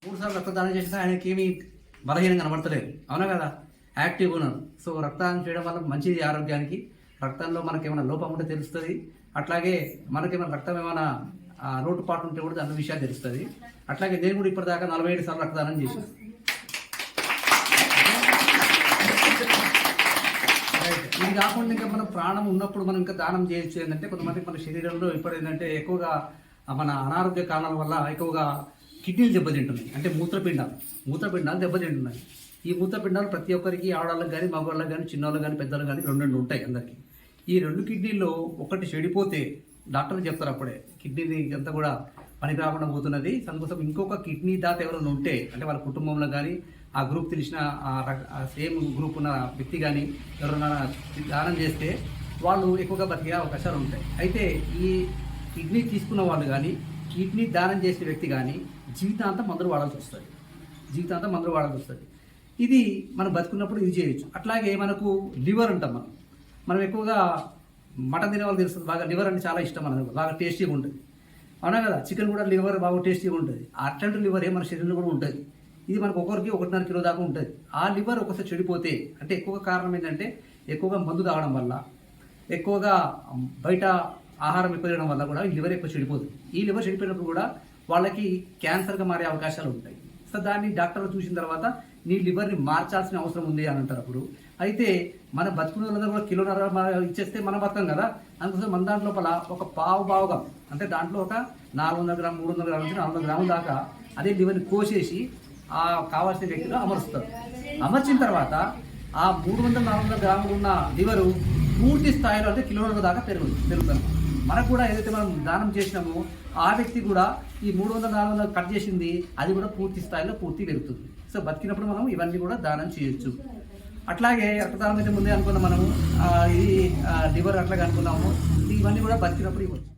3 సార్లు రక్తదానం చేసినా ఆయనకి ఏమీ బలహీనంగా కనబడతలేదు, అవునా కదా? యాక్టివ్గా ఉన్నారు. సో రక్తదానం చేయడం వల్ల మంచిది ఆరోగ్యానికి. రక్తంలో మనకేమైనా లోపం ఉంటే తెలుస్తుంది. అట్లాగే మనకేమైనా రక్తం ఏమైనా లోటుపాటు ఉంటే కూడా అన్ని విషయాలు తెలుస్తుంది. అట్లాగే నేను కూడా ఇప్పటిదాకా 47 సార్లు రక్తదానం చేశాను. ఇది కాకుండా ఇంకా మన ప్రాణం ఉన్నప్పుడు మనం ఇంకా దానం చేయొచ్చు. ఏంటంటే కొంతమంది మన శరీరంలో ఇప్పుడు ఏంటంటే ఎక్కువగా మన అనారోగ్య కారణాల వల్ల ఎక్కువగా కిడ్నీలు దెబ్బతింటున్నాయి. అంటే మూత్రపిండాలు దెబ్బతింటున్నాయి. ఈ మూత్రపిండాలు ప్రతి ఒక్కరికి, ఆడవాళ్ళకి కానీ మగవాళ్ళకి కానీ చిన్నవాళ్ళకి కానీ పెద్దవాళ్ళకి కానీ రెండు ఉంటాయి అందరికీ. ఈ 2 కిడ్నీల్లో ఒకటి చెడిపోతే డాక్టర్లు చెప్తారు అప్పుడే కిడ్నీ అంతా కూడా పనికి రాకుండా పోతున్నది. అందుకోసం ఇంకొక కిడ్నీ దాత ఎవరైనా ఉంటే, అంటే వాళ్ళ కుటుంబంలో కానీ ఆ గ్రూప్ తెలిసిన సేమ్ గ్రూప్ ఉన్న వ్యక్తి కానీ ఎవరైనా దానం చేస్తే వాళ్ళు ఎక్కువగా బతికే అవకాశాలు ఉంటాయి. అయితే ఈ కిడ్నీ తీసుకున్న వాళ్ళు కానీ, కిడ్నీ దానం చేసే వ్యక్తి కానీ జీవితాంతం మందులు వాడాల్సి వస్తుంది. ఇది మనం బతుకున్నప్పుడు ఇది చేయొచ్చు. అట్లాగే మనకు లివర్ అంటాం. మనం ఎక్కువగా మటన్ తినే వాళ్ళు తెలుస్తుంది, బాగా లివర్ అంటే చాలా ఇష్టం మనకు, బాగా టేస్టీగా ఉంటుంది, అవునా కదా? చికెన్ కూడా లివర్ బాగా టేస్టీగా ఉంటుంది. అట్లాంటి లివరే మన శరీరంలో కూడా ఉంటుంది. ఇది మనకు ఒక్కొక్కరికి 1.5 కిలో దాకా ఉంటుంది. ఆ లివర్ ఒకసారి చెడిపోతే, అంటే ఎక్కువగా కారణం ఏంటంటే ఎక్కువగా మందు తాగడం వల్ల, ఎక్కువగా బయట ఆహారం ఎక్కువ తినడం వల్ల కూడా ఈ లివర్ ఎక్కువ చెడిపోతుంది. ఈ లివర్ చెడిపోయినప్పుడు కూడా వాళ్ళకి క్యాన్సర్గా మారే అవకాశాలు ఉంటాయి. సో దాన్ని డాక్టర్లు చూసిన తర్వాత నీ లివర్ని మార్చాల్సిన అవసరం ఉంది అని అంటారు. అప్పుడు అయితే మన బతుకున్న వాళ్ళందరూ కూడా కిలోన్నర ఇచ్చేస్తే మనం బతకం కదా. అందుకోసం మన దాంట్లో ఒక పావుగా, అంటే దాంట్లో ఒక 400 గ్రాములు 300 గ్రాముల నుంచి 400 గ్రాముల దాకా అదే లివర్ని కోసేసి ఆ కావాల్సిన వ్యక్తిలో అమరుస్తారు. అమర్చిన తర్వాత ఆ 300-400 గ్రాములు ఉన్న లివరు పూర్తి స్థాయిలో అంటే కిలోల దాకా పెరుగుతుంది. మనకు కూడా ఏదైతే మనం దానం చేసినామో ఆ వ్యక్తి కూడా ఈ 300-400 కట్ చేసింది అది కూడా పూర్తి స్థాయిలో పెరుగుతుంది. సో బతికినప్పుడు మనం ఇవన్నీ కూడా దానం చేయొచ్చు. అట్లాగే రక్తదానం అయితే ముందే అనుకున్నాం మనము, ఇది లివర్ అట్లాగే అనుకున్నాము, ఇవన్నీ కూడా బతికినప్పుడు ఇవ్వచ్చు.